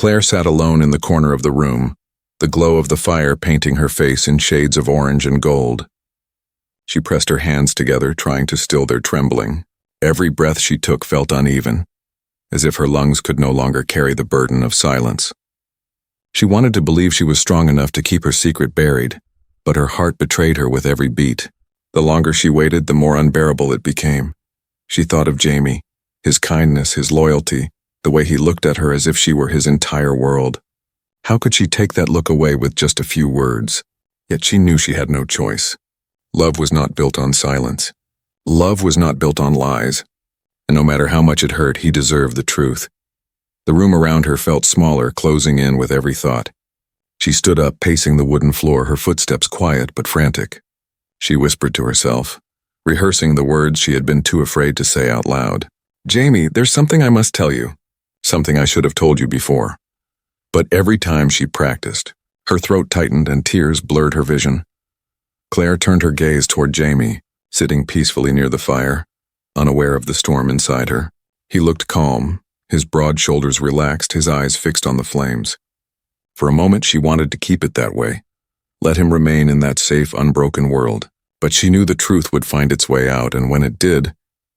Claire sat alone in the corner of the room, the glow of the fire painting her face in shades of orange and gold. She pressed her hands together, trying to still their trembling. Every breath she took felt uneven, as if her lungs could no longer carry the burden of silence. She wanted to believe she was strong enough to keep her secret buried, but her heart betrayed her with every beat. The longer she waited, the more unbearable it became. She thought of Jamie, his kindness, his loyalty, the way he looked at her as if she were his entire world. How could she take that look away with just a few words? Yet she knew she had no choice. Love was not built on silence. Love was not built on lies. And no matter how much it hurt, he deserved the truth. The room around her felt smaller, closing in with every thought. She stood up, pacing the wooden floor, her footsteps quiet but frantic. She whispered to herself, rehearsing the words she had been too afraid to say out loud. "Jamie, there's something I must tell you. Something I should have told you before." But every time she practiced, her throat tightened and tears blurred her vision. Claire turned her gaze toward Jamie, sitting peacefully near the fire, unaware of the storm inside her. He looked calm, his broad shoulders relaxed, his eyes fixed on the flames. For a moment she wanted to keep it that way, let him remain in that safe, unbroken world. But she knew the truth would find its way out, and when it did,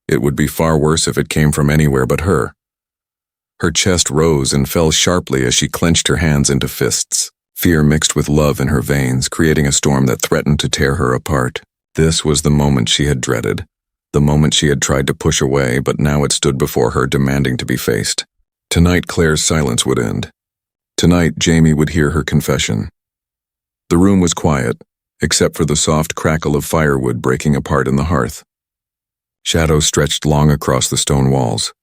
it would be far worse if it came from anywhere but her. Her chest rose and fell sharply as she clenched her hands into fists. Fear mixed with love in her veins, creating a storm that threatened to tear her apart. This was the moment she had dreaded, the moment she had tried to push away, but now it stood before her, demanding to be faced. Tonight Claire's silence would end. Tonight Jamie would hear her confession. The room was quiet, except for the soft crackle of firewood breaking apart in the hearth. Shadows stretched long across the stone walls,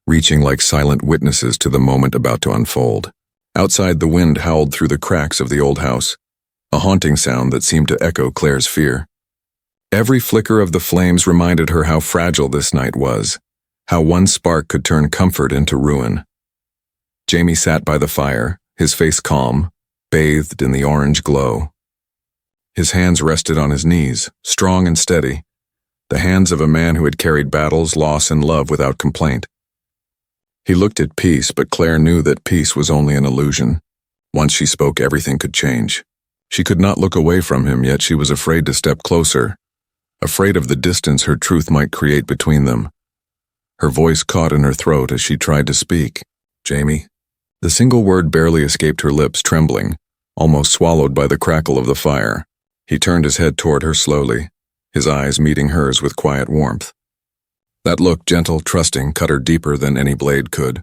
reaching like silent witnesses to the moment about to unfold. Outside, the wind howled through the cracks of the old house, a haunting sound that seemed to echo Claire's fear. Every flicker of the flames reminded her how fragile this night was, how one spark could turn comfort into ruin. Jamie sat by the fire, his face calm, bathed in the orange glow. His hands rested on his knees, strong and steady, the hands of a man who had carried battles, loss, and love without complaint. He looked at peace, but Claire knew that peace was only an illusion. Once she spoke, everything could change. She could not look away from him, yet she was afraid to step closer, afraid of the distance her truth might create between them. Her voice caught in her throat as she tried to speak. "Jamie." The single word barely escaped her lips, trembling, almost swallowed by the crackle of the fire. He turned his head toward her slowly, his eyes meeting hers with quiet warmth. That look, gentle, trusting, cut her deeper than any blade could.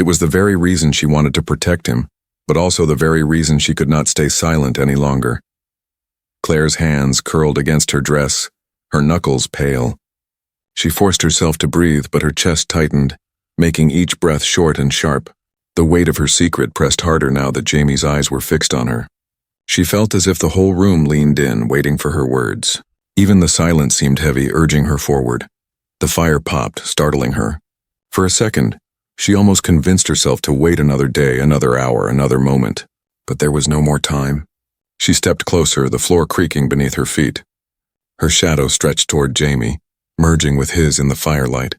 It was the very reason she wanted to protect him, but also the very reason she could not stay silent any longer. Claire's hands curled against her dress, her knuckles pale. She forced herself to breathe, but her chest tightened, making each breath short and sharp. The weight of her secret pressed harder now that Jamie's eyes were fixed on her. She felt as if the whole room leaned in, waiting for her words. Even the silence seemed heavy, urging her forward. The fire popped, startling her. For a second, she almost convinced herself to wait another day, another hour, another moment. But there was no more time. She stepped closer, the floor creaking beneath her feet. Her shadow stretched toward Jamie, merging with his in the firelight.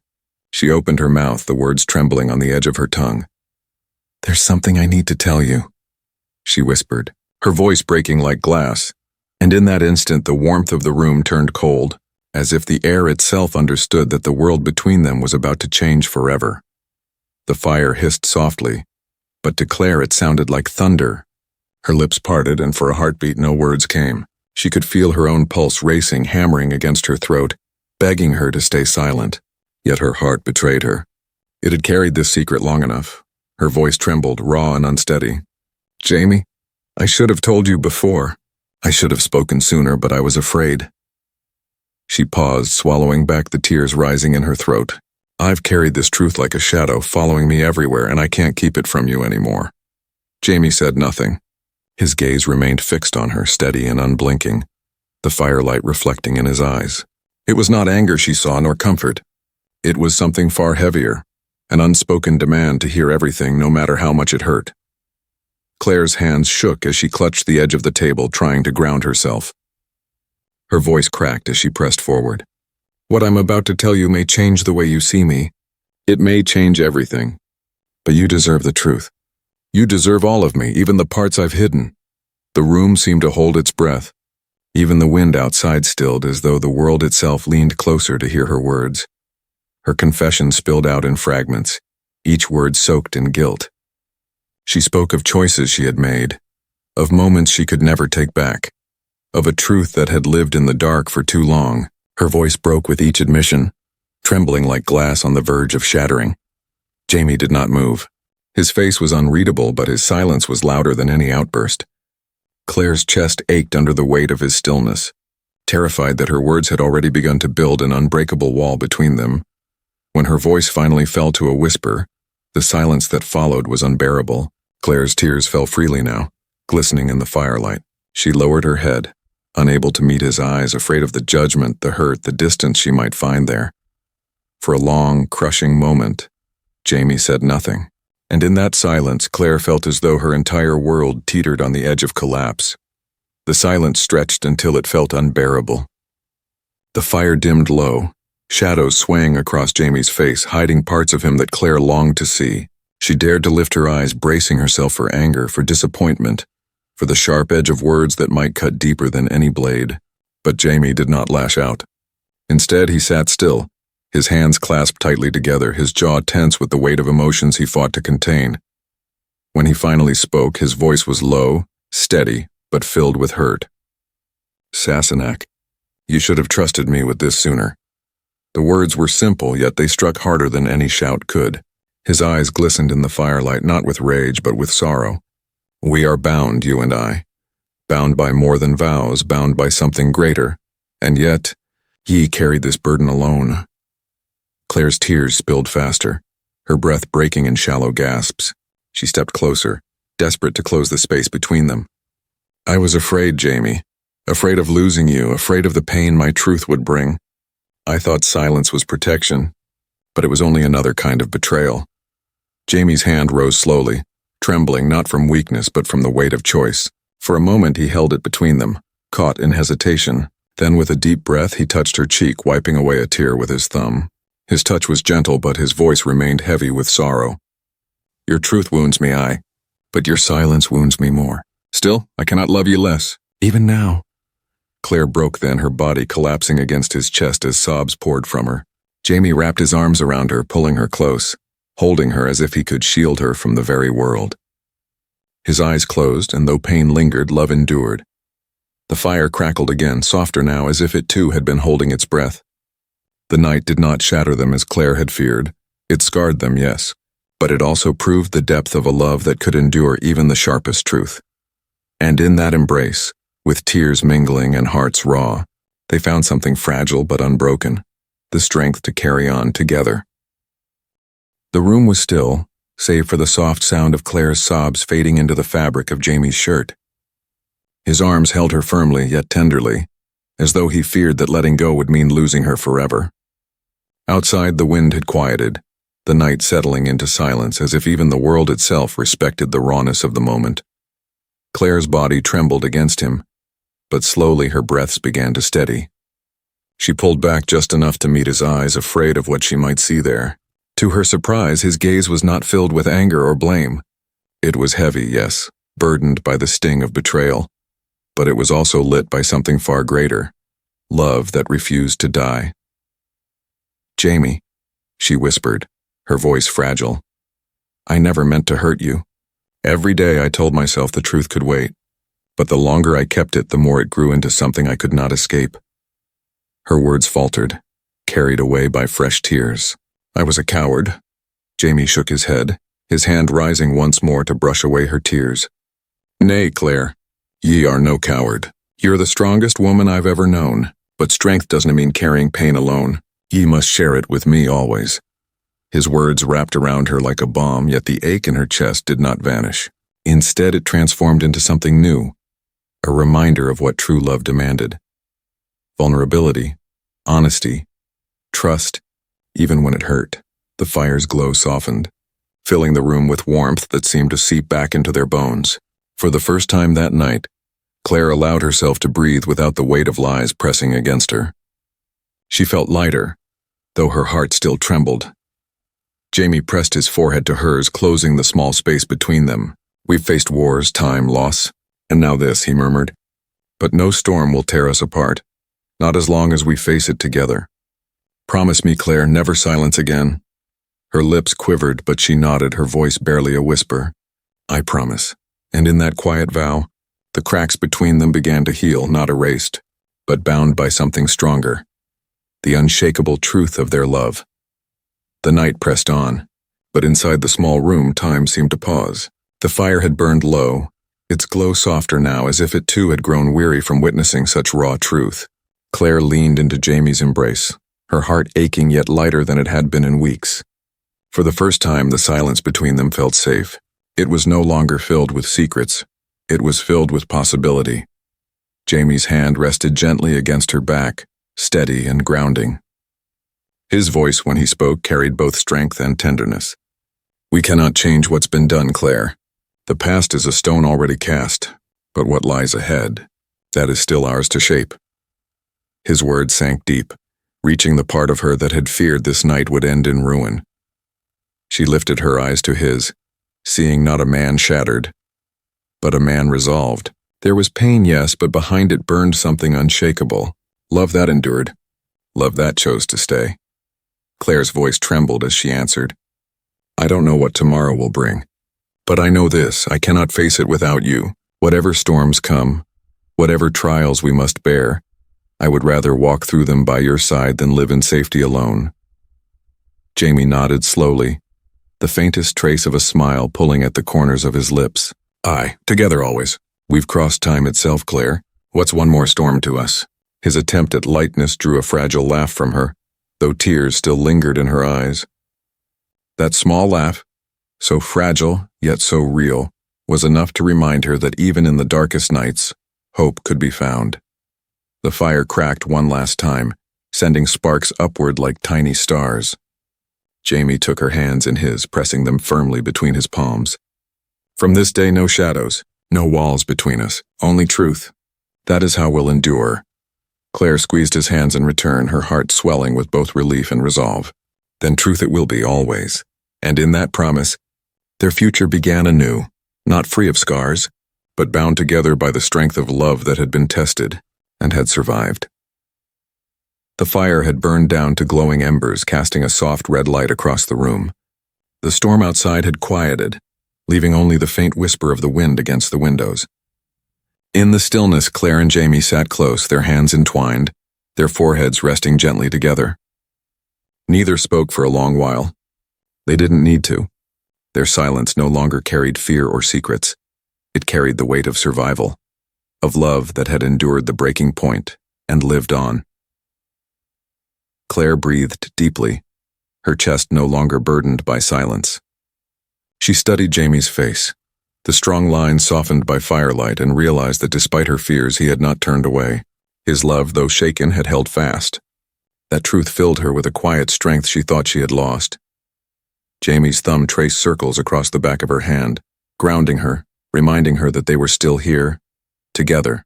She opened her mouth, the words trembling on the edge of her tongue. "There's something I need to tell you," she whispered, her voice breaking like glass, and in that instant the warmth of the room turned cold, as if the air itself understood that the world between them was about to change forever. The fire hissed softly, but to Claire it sounded like thunder. Her lips parted, and for a heartbeat no words came. She could feel her own pulse racing, hammering against her throat, begging her to stay silent. Yet her heart betrayed her. It had carried this secret long enough. Her voice trembled, raw and unsteady. "Jamie, I should have told you before. I should have spoken sooner, but I was afraid." She paused, swallowing back the tears rising in her throat. "I've carried this truth like a shadow, following me everywhere, and I can't keep it from you anymore." Jamie said nothing. His gaze remained fixed on her, steady and unblinking, the firelight reflecting in his eyes. It was not anger she saw, nor comfort. It was something far heavier, an unspoken demand to hear everything, no matter how much it hurt. Claire's hands shook as she clutched the edge of the table, trying to ground herself. Her voice cracked as she pressed forward. "What I'm about to tell you may change the way you see me. It may change everything. But you deserve the truth. You deserve all of me, even the parts I've hidden." The room seemed to hold its breath. Even the wind outside stilled, as though the world itself leaned closer to hear her words. Her confession spilled out in fragments, each word soaked in guilt. She spoke of choices she had made, of moments she could never take back, of a truth that had lived in the dark for too long. Her voice broke with each admission, trembling like glass on the verge of shattering. Jamie did not move. His face was unreadable, but his silence was louder than any outburst. Claire's chest ached under the weight of his stillness. Terrified that her words had already begun to build an unbreakable wall between them, when her voice finally fell to a whisper, the silence that followed was unbearable. Claire's tears fell freely now, glistening in the firelight. She lowered her head, unable to meet his eyes, afraid of the judgment, the hurt, the distance she might find there. For a long, crushing moment, Jamie said nothing, and in that silence Claire felt as though her entire world teetered on the edge of collapse. The silence stretched until it felt unbearable. The fire dimmed low, shadows swaying across Jamie's face, hiding parts of him that Claire longed to see. She dared to lift her eyes, bracing herself for anger, for disappointment, for the sharp edge of words that might cut deeper than any blade. But Jamie did not lash out. Instead, he sat still, his hands clasped tightly together, his jaw tense with the weight of emotions he fought to contain. When he finally spoke, his voice was low, steady, but filled with hurt. "Sassenach, you should have trusted me with this sooner." The words were simple, yet they struck harder than any shout could. His eyes glistened in the firelight, not with rage, but with sorrow. "We are bound, you and I. Bound by more than vows, bound by something greater. And yet, ye carried this burden alone." Claire's tears spilled faster, her breath breaking in shallow gasps. She stepped closer, desperate to close the space between them. "I was afraid, Jamie. Afraid of losing you, afraid of the pain my truth would bring. I thought silence was protection, but it was only another kind of betrayal." Jamie's hand rose slowly, trembling not from weakness but from the weight of choice. For a moment he held it between them, caught in hesitation. Then with a deep breath he touched her cheek, wiping away a tear with his thumb. His touch was gentle, but his voice remained heavy with sorrow. "Your truth wounds me, but your silence wounds me more. Still, I cannot love you less, even now." Claire broke then, her body collapsing against his chest as sobs poured from her. Jamie wrapped his arms around her, pulling her close, holding her as if he could shield her from the very world. His eyes closed, and though pain lingered, love endured. The fire crackled again, softer now, as if it too had been holding its breath. The night did not shatter them as Claire had feared. It scarred them, yes, but it also proved the depth of a love that could endure even the sharpest truth. And in that embrace, with tears mingling and hearts raw, they found something fragile but unbroken, the strength to carry on together. The room was still, save for the soft sound of Claire's sobs fading into the fabric of Jamie's shirt. His arms held her firmly yet tenderly, as though he feared that letting go would mean losing her forever. Outside, the wind had quieted, the night settling into silence, as if even the world itself respected the rawness of the moment. Claire's body trembled against him, but slowly her breaths began to steady. She pulled back just enough to meet his eyes, afraid of what she might see there. To her surprise, his gaze was not filled with anger or blame. It was heavy, yes, burdened by the sting of betrayal, but it was also lit by something far greater, love that refused to die. "Jamie," she whispered, her voice fragile, "I never meant to hurt you. Every day I told myself the truth could wait, but the longer I kept it, the more it grew into something I could not escape." Her words faltered, carried away by fresh tears. "I was a coward." Jamie shook his head, his hand rising once more to brush away her tears. "Nay, Claire, ye are no coward. You're the strongest woman I've ever known, but strength doesn't mean carrying pain alone. Ye must share it with me always." His words wrapped around her like a balm, yet the ache in her chest did not vanish. Instead, it transformed into something new, a reminder of what true love demanded. Vulnerability, honesty, trust, even when it hurt. The fire's glow softened, filling the room with warmth that seemed to seep back into their bones. For the first time that night, Claire allowed herself to breathe without the weight of lies pressing against her. She felt lighter, though her heart still trembled. Jamie pressed his forehead to hers, closing the small space between them, We've faced wars, time, loss, and now this, he murmured. But no storm will tear us apart, not as long as we face it together. Promise me, Claire, never silence again. Her lips quivered, but she nodded, her voice barely a whisper. I promise. And in that quiet vow, the cracks between them began to heal, not erased, but bound by something stronger. The unshakable truth of their love. The night pressed on, but inside the small room time seemed to pause. The fire had burned low, its glow softer now, as if it too had grown weary from witnessing such raw truth. Claire leaned into Jamie's embrace, her heart aching yet lighter than it had been in weeks. For the first time, the silence between them felt safe. It was no longer filled with secrets. It was filled with possibility. Jamie's hand rested gently against her back, steady and grounding. His voice, when he spoke, carried both strength and tenderness. We cannot change what's been done, Claire. The past is a stone already cast, but what lies ahead, that is still ours to shape. His words sank deep, reaching the part of her that had feared this night would end in ruin. She lifted her eyes to his, seeing not a man shattered, but a man resolved. There was pain, yes, but behind it burned something unshakable. Love that endured. Love that chose to stay. Claire's voice trembled as she answered, I don't know what tomorrow will bring, but I know this, I cannot face it without you. Whatever storms come, whatever trials we must bear, I would rather walk through them by your side than live in safety alone. Jamie nodded slowly, the faintest trace of a smile pulling at the corners of his lips. Aye, together always. We've crossed time itself, Claire. What's one more storm to us? His attempt at lightness drew a fragile laugh from her, though tears still lingered in her eyes. That small laugh, so fragile yet so real, was enough to remind her that even in the darkest nights, hope could be found. The fire cracked one last time, sending sparks upward like tiny stars. Jamie took her hands in his, pressing them firmly between his palms. From this day, no shadows, no walls between us, only truth. That is how we'll endure. Claire squeezed his hands in return, her heart swelling with both relief and resolve. Then truth it will be, always. And in that promise, their future began anew, not free of scars, but bound together by the strength of love that had been tested and had survived. The fire had burned down to glowing embers, casting a soft red light across the room. The storm outside had quieted, leaving only the faint whisper of the wind against the windows. In the stillness, Claire and Jamie sat close, their hands entwined, their foreheads resting gently together. Neither spoke for a long while. They didn't need to. Their silence no longer carried fear or secrets. It carried the weight of survival, of love that had endured the breaking point and lived on. Claire breathed deeply, her chest no longer burdened by silence. She studied Jamie's face, the strong lines softened by firelight, and realized that despite her fears he had not turned away. His love, though shaken, had held fast. That truth filled her with a quiet strength she thought she had lost. Jamie's thumb traced circles across the back of her hand, grounding her, reminding her that they were still here, together.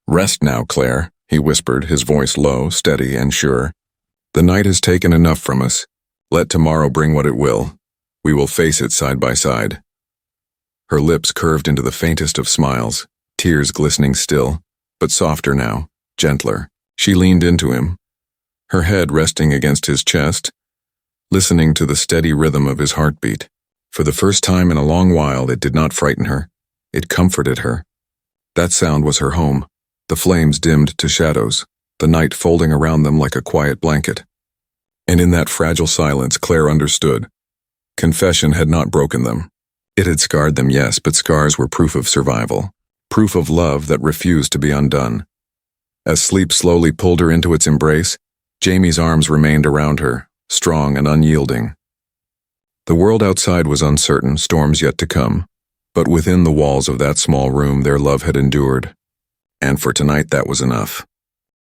Rest now, Claire, he whispered, his voice low, steady, and sure. The night has taken enough from us. Let tomorrow bring what it will. We will face it side by side. Her lips curved into the faintest of smiles, tears glistening still, but softer now, gentler. She leaned into him, her head resting against his chest, listening to the steady rhythm of his heartbeat. For the first time in a long while, it did not frighten her. It comforted her. That sound was her home, the flames dimmed to shadows, the night folding around them like a quiet blanket. And in that fragile silence, Claire understood. Confession had not broken them. It had scarred them, yes, but scars were proof of survival, proof of love that refused to be undone. As sleep slowly pulled her into its embrace, Jamie's arms remained around her, strong and unyielding. The world outside was uncertain, storms yet to come, but within the walls of that small room their love had endured, and for tonight that was enough.